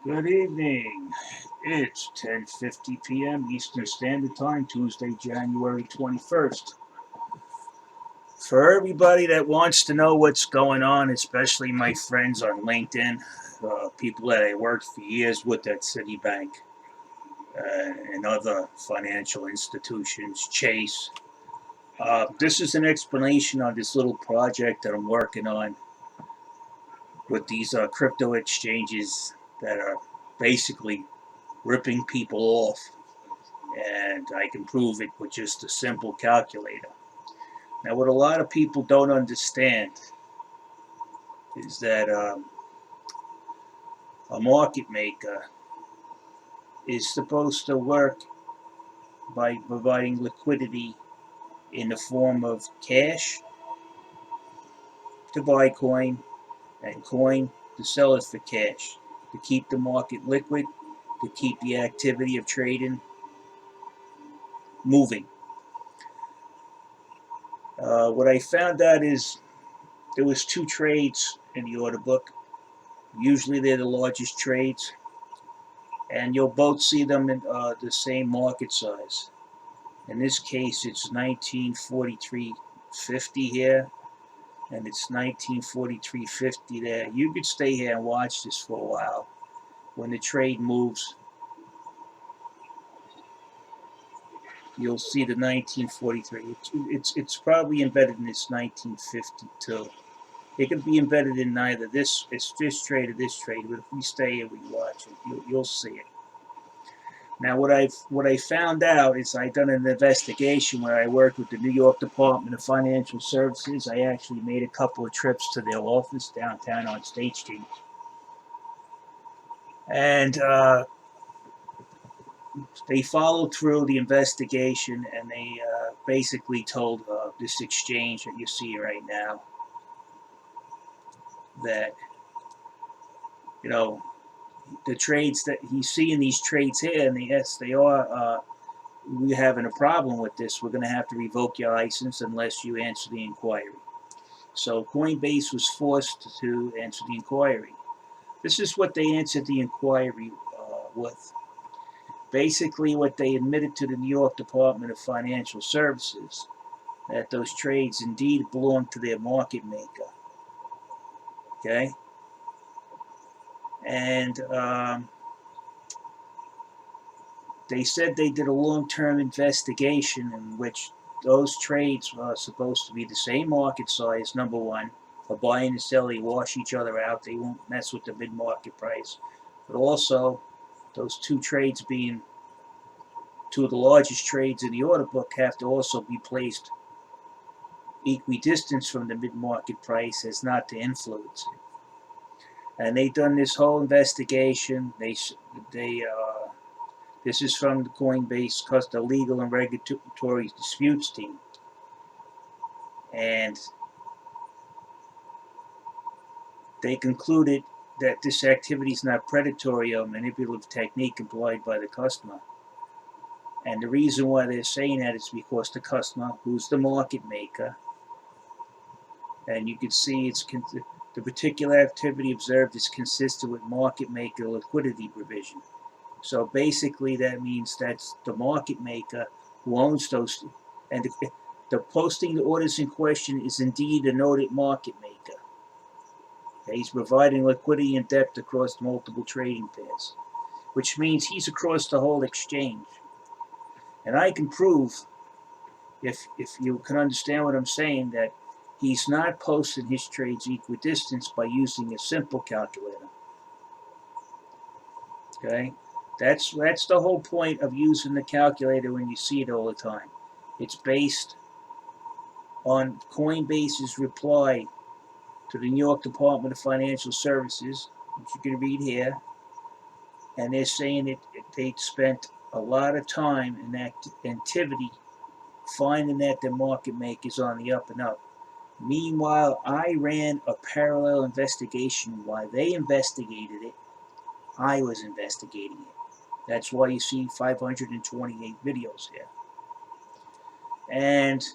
Good evening. It's 10:50 p.m. Eastern Standard Time, Tuesday, January 21st. For everybody that wants to know what's going on, especially my friends on LinkedIn, people that I worked for years with at Citibank and other financial institutions, Chase. This is an explanation on this little project that I'm working on with these crypto exchanges that are basically ripping people off, and I can prove it with just a simple calculator. Now, what a lot of people don't understand is that a market maker is supposed to work by providing liquidity in the form of cash to buy coin and coin to sell it for cash, to keep the market liquid, to keep the activity of trading moving. What I found out is there was two trades in the order book. Usually they're the largest trades, and you'll both see them in the same market size. In this case, it's 1943.50 here, and it's 1943.50 there. You could stay here and watch this for a while. When the trade moves, you'll see the 1943. It's probably embedded in this 1952. It could be embedded in neither this trade or this trade, but if we stay here, we watch it, you'll see it. Now, what I found out is I done an investigation where I worked with the New York Department of Financial Services. I actually made a couple of trips to their office downtown on State Street, and they followed through the investigation, and they basically told this exchange that you see right now that, you know, the trades that he's seeing, these trades here, and yes, they are. We're having a problem with this. We're going to have to revoke your license unless you answer the inquiry. So Coinbase was forced to answer the inquiry. This is what they answered the inquiry with. Basically, what they admitted to the New York Department of Financial Services, that those trades indeed belong to their market maker. Okay? And they said they did a long-term investigation in which those trades are supposed to be the same market size, number one. For buying and selling, wash each other out. They won't mess with the mid-market price. But also, those two trades being two of the largest trades in the order book have to also be placed equidistant from the mid-market price as not to influence it. And they done this whole investigation. This is from the Coinbase, the Legal and Regulatory Disputes team. And they concluded that this activity is not predatory or manipulative technique employed by the customer. And the reason why they're saying that is because the customer, who's the market maker, and you can see the particular activity observed is consistent with market maker liquidity provision. So basically that means that's the market maker who owns those, and the posting the orders in question is indeed a noted market maker. He's providing liquidity and depth across multiple trading pairs, which means he's across the whole exchange. And I can prove, if you can understand what I'm saying, that he's not posting his trades equidistant by using a simple calculator. Okay? That's the whole point of using the calculator when you see it all the time. It's based on Coinbase's reply to the New York Department of Financial Services, which you can read here, and they're saying that they spent a lot of time and activity finding that the market maker is on the up and up. Meanwhile, I ran a parallel investigation. While they investigated it, I was investigating it. That's why you see 528 videos here. And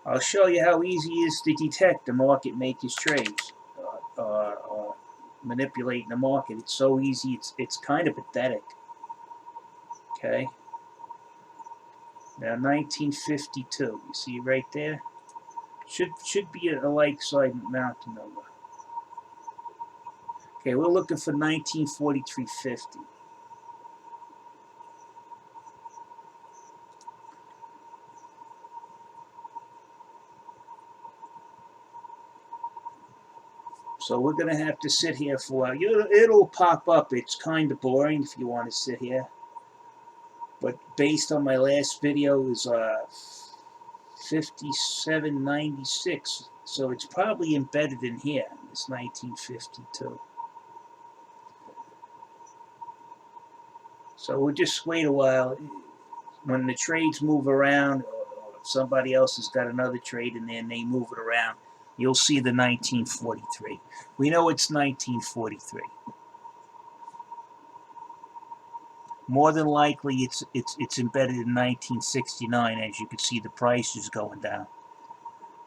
I'll show you how easy it is to detect the market maker's trades. manipulating the market. It's so easy. It's kind of pathetic. Okay. Now 1952. You see right there. Should be a like side mountain number. Okay, we're looking for 1943.50. So we're going to have to sit here for a while. It'll pop up. It's kind of boring if you want to sit here. But based on my last video, it was 57.96. So it's probably embedded in here. It's 1952. So we'll just wait a while. When the trades move around, or if somebody else has got another trade in there and they move it around, you'll see the 1943. We know it's 1943. More than likely, it's embedded in 1969. As you can see, the price is going down.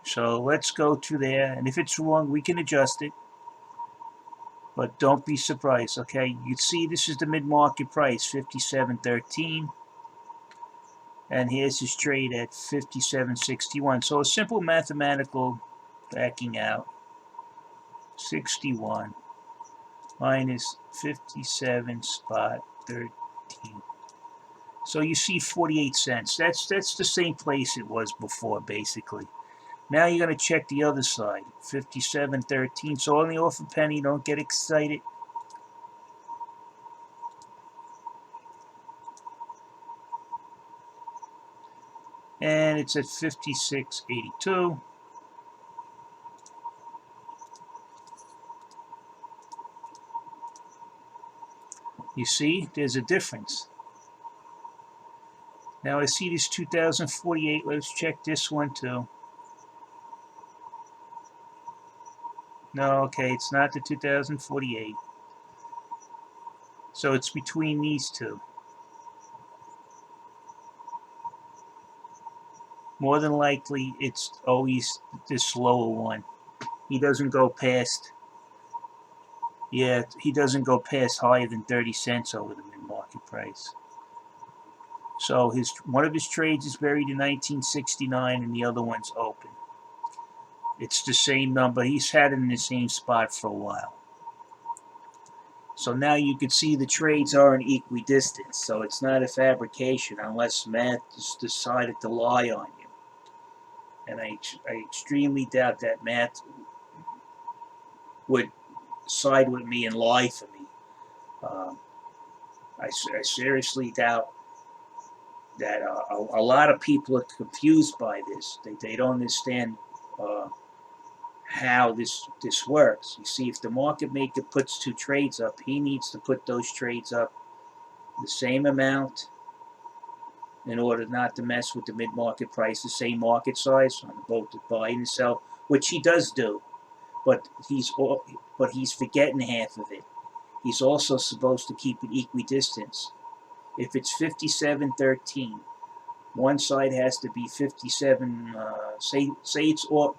So let's go to there, and if it's wrong, we can adjust it. But don't be surprised, okay? You see, this is the mid-market price, 57.13. And here's his trade at 57.61. So a simple mathematical backing out. 61 minus 57.13. So you see 48 cents. That's the same place it was before, basically. Now you're going to check the other side. 57.13. So only off a penny. Don't get excited. And it's at 56.82. You see, there's a difference. Now I see this 2048. Let's check this one too. No, okay, it's not the 2048. So it's between these two. More than likely, it's always this lower one. He doesn't go past, yeah, he doesn't go past higher than 30 cents over the mid-market price. So one of his trades is buried in 1969 and the other one's open. It's the same number. He's had it in the same spot for a while. So now you can see the trades are in equidistant. So it's not a fabrication unless math has decided to lie on you. And I extremely doubt that math would side with me and lie for me. I seriously doubt that a lot of people are confused by this. They don't understand how this works. You see, if the market maker puts two trades up, he needs to put those trades up the same amount in order not to mess with the mid-market price, the same market size on both the buy and the sell, which he does do, but he's forgetting half of it. He's also supposed to keep it equidistant. If it's 57.13, one side has to be 57. Say it's all,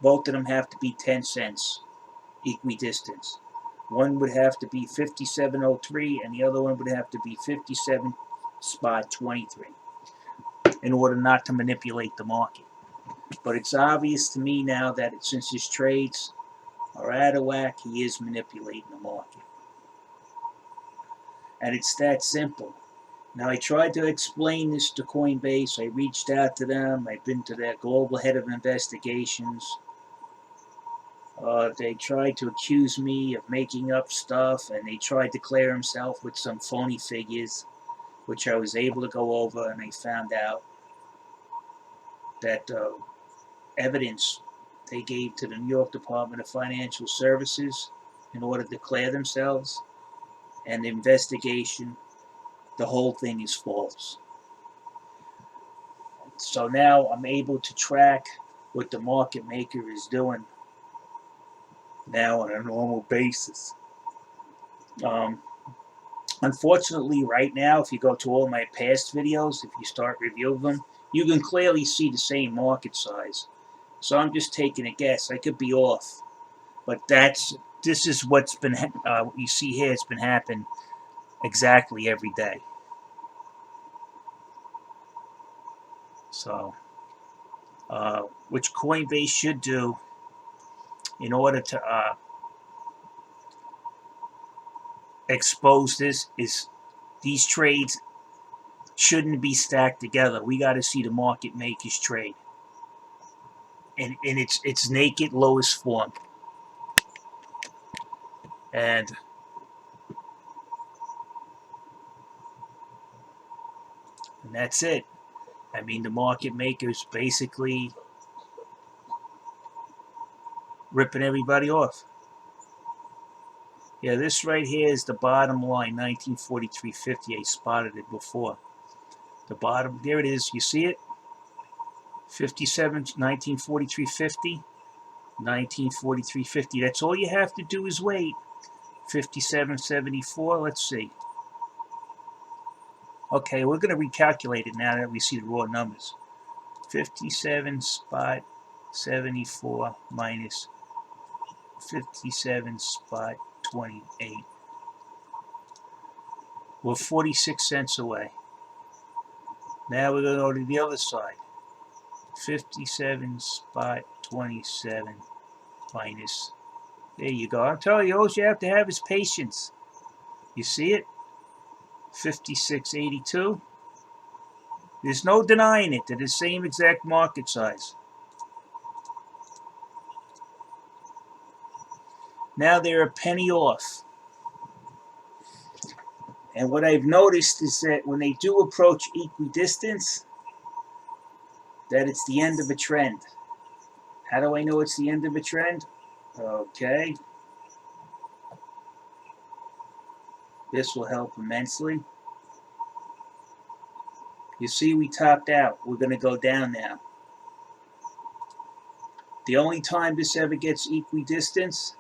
both of them have to be 10 cents equidistant. One would have to be 57.03, and the other one would have to be 57.23 in order not to manipulate the market. But it's obvious to me now that since his trades are out of whack, he is manipulating the market. And it's that simple. Now, I tried to explain this to Coinbase. I reached out to them. I've been to their global head of investigations. They tried to accuse me of making up stuff, and they tried to clear himself with some phony figures, which I was able to go over, and I found out that evidence they gave to the New York Department of Financial Services in order to clear themselves, and the investigation, the whole thing is false. So now I'm able to track what the market maker is doing now on a normal basis. Unfortunately, right now, if you go to all my past videos, if you start reviewing them, you can clearly see the same market size. So I'm just taking a guess. I could be off, but that's this is what's been what you see here. It's been happening exactly every day. So, which Coinbase should do in order to expose this is these trades shouldn't be stacked together. We got to see the market make his trade in its naked lowest form, and that's it. I mean, the market makers basically ripping everybody off. Yeah, this right here is the bottom line, 1943.50. I spotted it before. The bottom, there it is. You see it? 57, 1943.50, 1943.50. That's all you have to do is wait. 57.74. Let's see. Okay, we're going to recalculate it now that we see the raw numbers. 57.74 minus 57.28. We're 46 cents away. Now we're going to go to the other side. 57.27 minus. There you go. I'm telling you, all you have to have is patience. You see it? 56.82. There's no denying it. They're the same exact market size. Now they're a penny off. And what I've noticed is that when they do approach equidistance, that it's the end of a trend. How do I know it's the end of a trend? Okay. This will help immensely. You see, we topped out. We're going to go down now. The only time this ever gets equidistance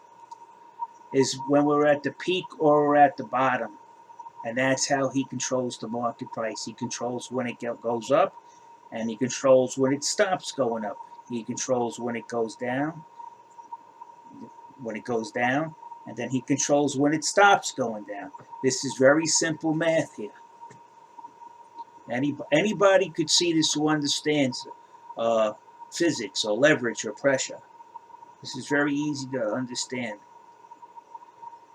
is when we're at the peak or we're at the bottom. And that's how he controls the market price. He controls when it goes up, and he controls when it stops going up. He controls when it goes down, and then he controls when it stops going down. This is very simple math here. Anybody could see this who understands physics or leverage or pressure. This is very easy to understand.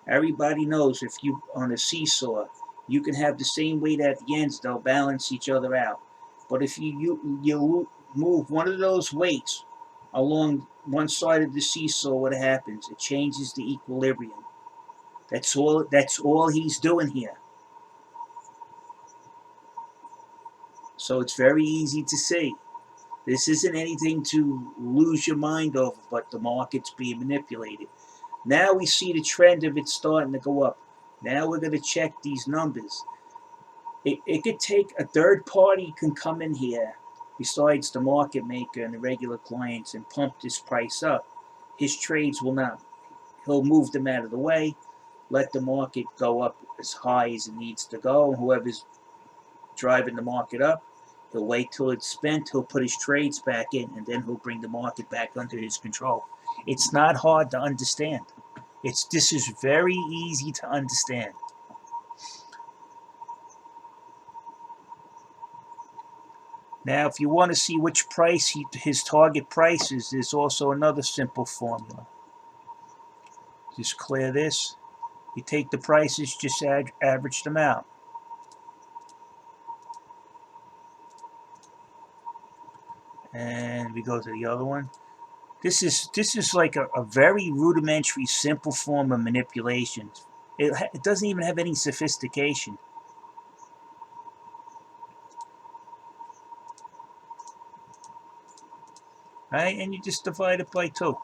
Everybody knows if you on a seesaw, you can have the same weight at the ends, they'll balance each other out. But if you move one of those weights along one side of the seesaw, what happens? It changes the equilibrium. That's all he's doing here. So it's very easy to see. This isn't anything to lose your mind over, but the market's being manipulated. Now we see the trend of it starting to go up. Now we're going to check these numbers. It could take a third party can come in here besides the market maker and the regular clients and pump this price up. His trades will not. He'll move them out of the way, let the market go up as high as it needs to go. Whoever's driving the market up, he'll wait till it's spent, he'll put his trades back in, and then he'll bring the market back under his control. It's not hard to understand. This is very easy to understand. Now, if you want to see which price his target price is, there's also another simple formula. Just clear this. You take the prices, just average them out. And we go to the other one. This is like a very rudimentary, simple form of manipulation. It doesn't even have any sophistication. Right? And you just divide it by 2.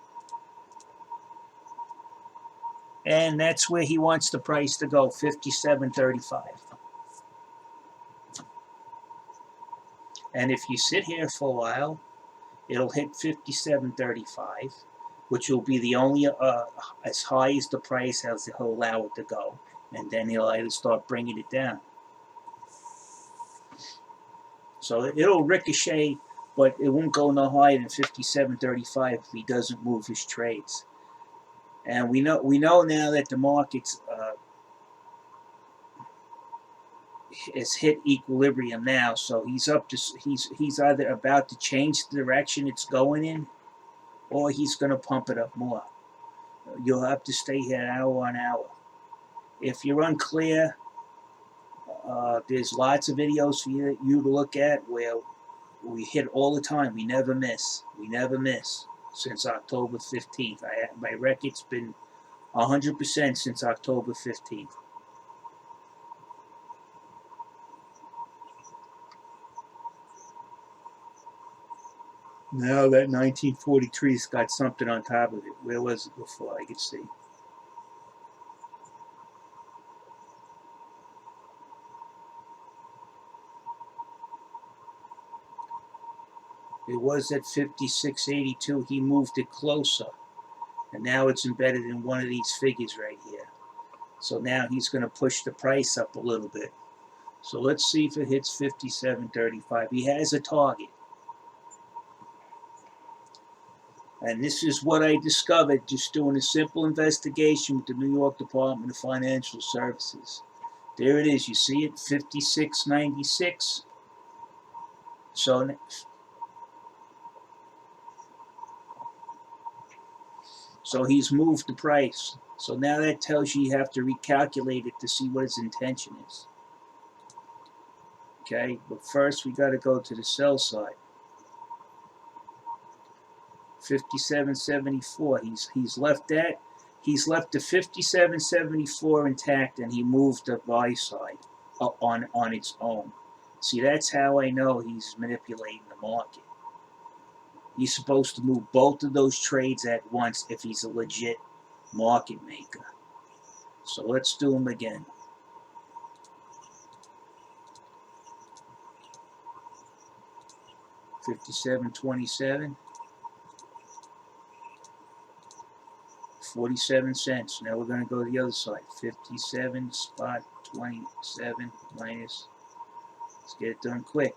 And that's where he wants the price to go, 57.35. And if you sit here for a while, it'll hit 57.35, which will be the only as high as the price as he'll allow it to go. And then he'll either start bringing it down. So it'll ricochet, but it won't go no higher than 57.35 if he doesn't move his trades. And we know now that the market's has hit equilibrium now. So he's either about to change the direction it's going in, or he's going to pump it up more. You'll have to stay here hour on hour. If you're unclear, there's lots of videos for you to look at where we hit all the time. We never miss. We never miss since October 15th. My record's been 100% since October 15th. Now that 1943's got something on top of it. Where was it before? I could see. It was at 56.82. He moved it closer. And now it's embedded in one of these figures right here. So now he's going to push the price up a little bit. So let's see if it hits 57.35. He has a target. And this is what I discovered just doing a simple investigation with the New York Department of Financial Services. There it is. You see it? 56.96. So he's moved the price. So now that tells you have to recalculate it to see what his intention is. Okay, but first we got to go to the sell side. 57.74. He's left that. He's left the 57.74 intact, and he moved the buy side on its own. See, that's how I know he's manipulating the market. He's supposed to move both of those trades at once if he's a legit market maker. So let's do them again. $57.27, 47 cents. Now we're going to go to the other side. 57.27 minus. Let's get it done quick.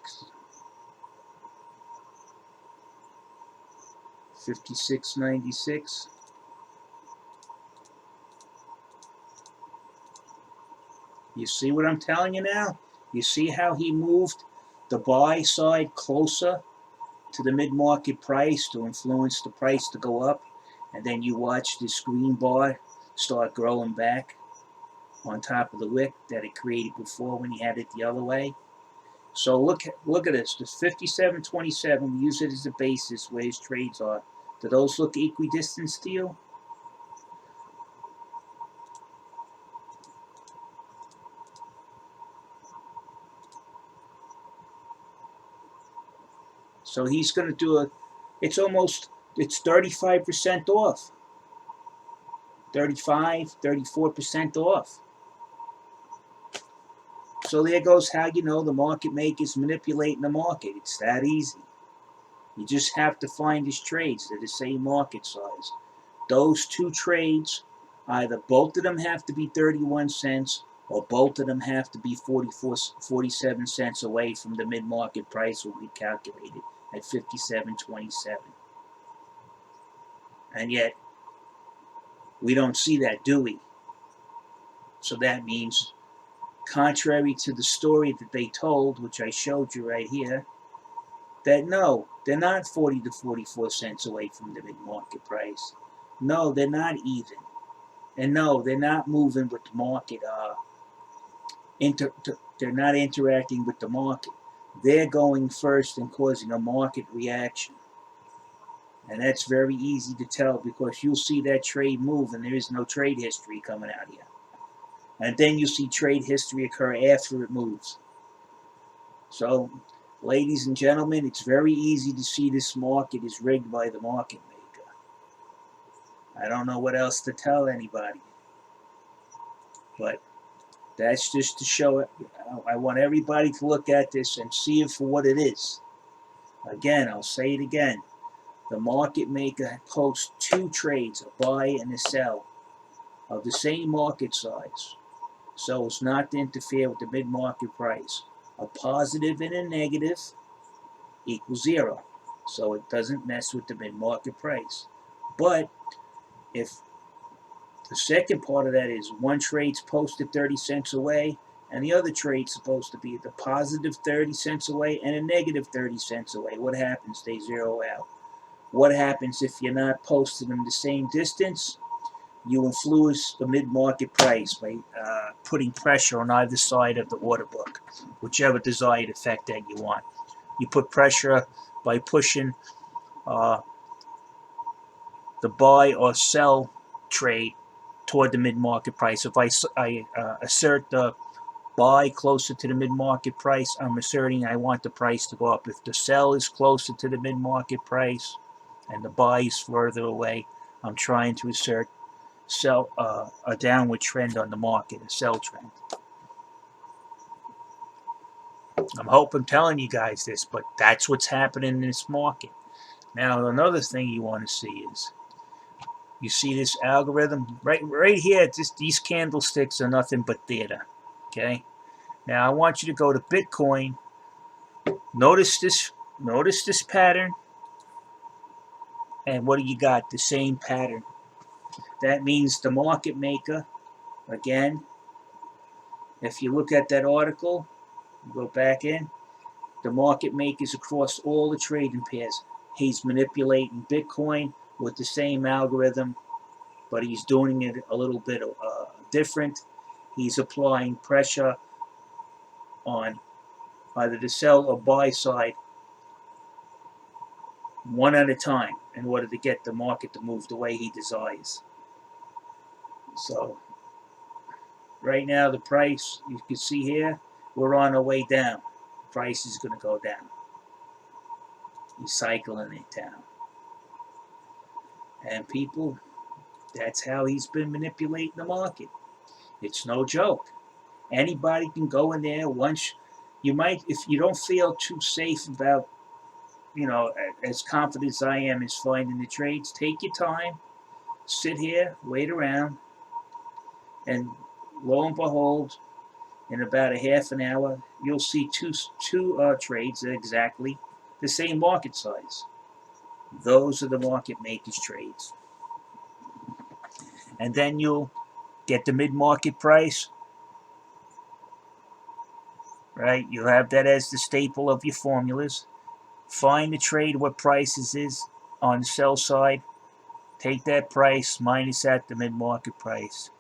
56.96. You see what I'm telling you now? You see how he moved the buy side closer to the mid-market price to influence the price to go up, and then you watch this green bar start growing back on top of the wick that it created before when he had it the other way. So look at this. This 57.27. We use it as a basis where his trades are. Do those look equidistant to you? So he's going to do it's 35% off. 35, 34% off. So there goes how you know the market maker's manipulating the market. It's that easy. You just have to find his trades. They're the same market size. Those two trades, either both of them have to be 31 cents or both of them have to be 47 cents away from the mid-market price when we calculated at 57.27. And yet, we don't see that, do we? So that means, contrary to the story that they told, which I showed you right here, that no, they're not 40 to 44 cents away from the mid-market price. No, they're not even. And no, they're not moving with the market. They're not interacting with the market. They're going first and causing a market reaction. And that's very easy to tell because you'll see that trade move and there is no trade history coming out here. And then you see trade history occur after it moves. So, ladies and gentlemen, it's very easy to see this market is rigged by the market maker. I don't know what else to tell anybody. But that's just to show it. I want everybody to look at this and see it for what it is. Again, I'll say it again. The market maker posts two trades, a buy and a sell, of the same market size, so as not to interfere with the mid-market price. A positive and a negative equals 0, so it doesn't mess with the mid-market price. But if The second part of that is one trade's posted 30 cents away, and the other trade's supposed to be the positive 30 cents away and a negative 30 cents away. What happens? They zero out. What happens if you're not posting them the same distance? You influence the mid-market price by putting pressure on either side of the order book, whichever desired effect that you want. You put pressure by pushing the buy or sell trade toward the mid-market price. If I assert the buy closer to the mid-market price, I'm asserting I want the price to go up. If the sell is closer to the mid-market price and the buy is further away, I'm trying to assert sell a downward trend on the market, a sell trend. I'm telling you guys this, but that's what's happening in this market. Now, another thing you want to see is, you see this algorithm right here. These candlesticks are nothing but data. Okay. Now I want you to go to Bitcoin. Notice this pattern, and what do you got? The same pattern. That means the market maker, again, if you look at that article, go back in, the market makers across all the trading pairs. He's manipulating Bitcoin with the same algorithm, but he's doing it a little bit different. He's applying pressure on either the sell or buy side one at a time in order to get the market to move the way he desires. So right now the price, you can see here, we're on our way down. The price is going to go down. He's cycling it down. And people, that's how he's been manipulating the market. It's no joke. Anybody can go in there once. You might, if you don't feel too safe about, as confident as I am is finding the trades, take your time, sit here, wait around, and lo and behold, in about a half an hour, you'll see two trades that are exactly the same market size. Those are the market makers trades. And then you'll get the mid-market price, right? You'll have that as the staple of your formulas. Find the trade, what prices is on the sell side. Take that price, minus that the mid-market price.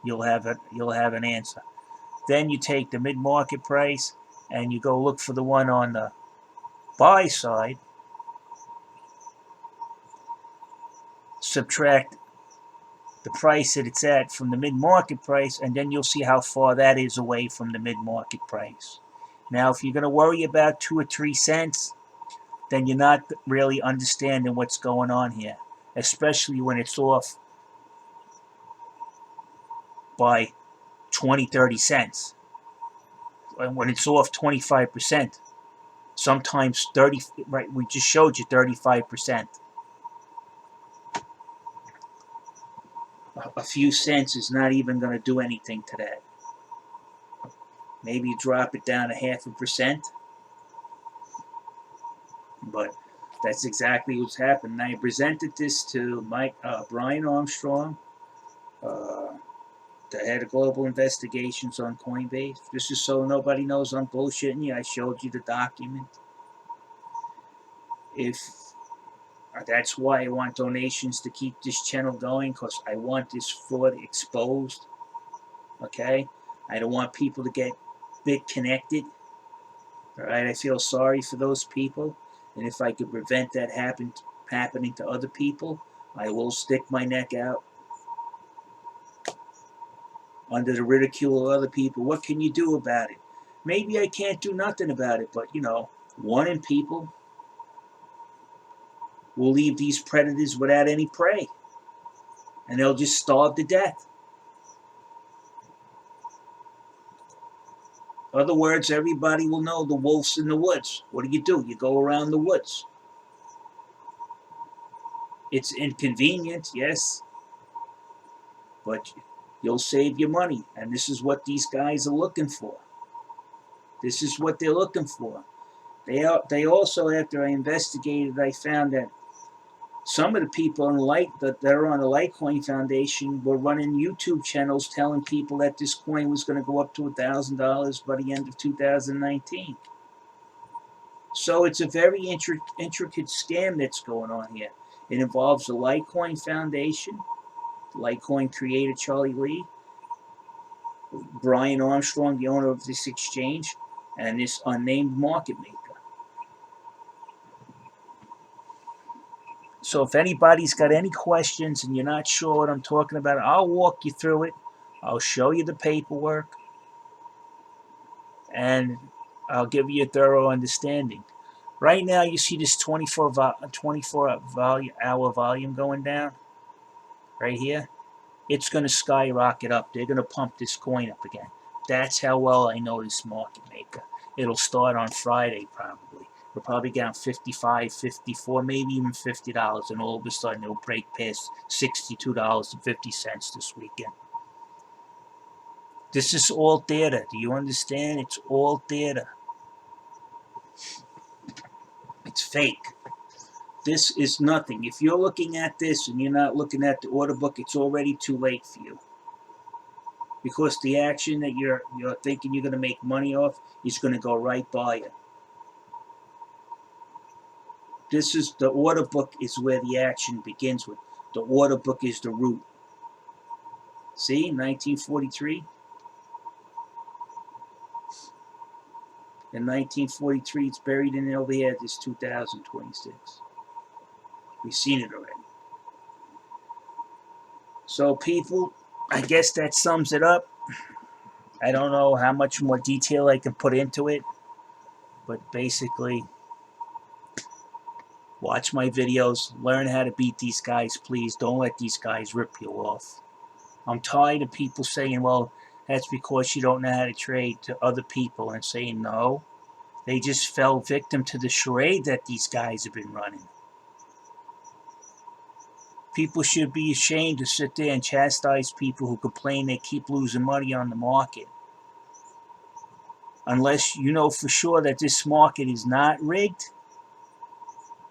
You'll have an answer. Then you take the mid-market price and you go look for the one on the buy side. Subtract the price that it's at from the mid-market price, and then you'll see how far that is away from the mid-market price. Now, if you're going to worry about 2 or 3 cents, then you're not really understanding what's going on here, especially when it's off by 20, 30 cents. When it's off 25%, sometimes 30, right? We just showed you 35%. A few cents is not even going to do anything to that. Maybe drop it down 0.5%, but that's exactly what's happened. And I presented this to Brian Armstrong, the head of global investigations on Coinbase. This is so nobody knows I'm bullshitting you. I showed you the document. That's why I want donations to keep this channel going, because I want this fraud exposed. Okay? I don't want people to get bit connected. Alright? I feel sorry for those people. And if I could prevent that happening to other people, I will stick my neck out under the ridicule of other people. What can you do about it? Maybe I can't do nothing about it, but warning people will leave these predators without any prey, and they'll just starve to death. In other words, everybody will know the wolf's in the woods. What do? You go around the woods. It's inconvenient, yes, but you'll save your money, and this is what these guys are looking for. This is what they're looking for. They also, after I investigated, I found that Some of the people that are on the Litecoin Foundation were running YouTube channels telling people that this coin was going to go up to $1,000 by the end of 2019. So it's a very intricate scam that's going on here. It involves the Litecoin Foundation, the Litecoin creator Charlie Lee, Brian Armstrong, the owner of this exchange, and this unnamed market maker. So if anybody's got any questions and you're not sure what I'm talking about, I'll walk you through it. I'll show you the paperwork, and I'll give you a thorough understanding. Right now, you see this 24-hour volume going down right here. It's going to skyrocket up. They're going to pump this coin up again. That's how well I know this market maker. It'll start on Friday probably. We'll probably get down 55, 54, maybe even $50, and all of a sudden it'll break past $62.50 this weekend. This is all data. Do you understand? It's all data. It's fake. This is nothing. If you're looking at this and you're not looking at the order book, it's already too late for you. Because the action that you're thinking you're going to make money off is going to go right by you. This is the order book is where the action begins with. The order book is the root. See, 1943. In 1943, it's buried in over here. This 2026. We've seen it already. So, people, I guess that sums it up. I don't know how much more detail I can put into it, but basically, watch my videos, learn how to beat these guys, please. Don't let these guys rip you off. I'm tired of people saying, well, that's because you don't know how to trade, to other people, and saying no. They just fell victim to the charade that these guys have been running. People should be ashamed to sit there and chastise people who complain they keep losing money on the market. Unless you know for sure that this market is not rigged,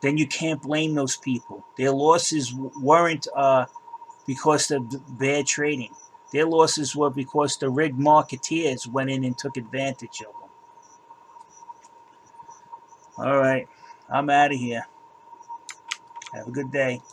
then you can't blame those people. Their losses weren't because of bad trading. Their losses were because the rigged marketeers went in and took advantage of them. All right, I'm out of here. Have a good day.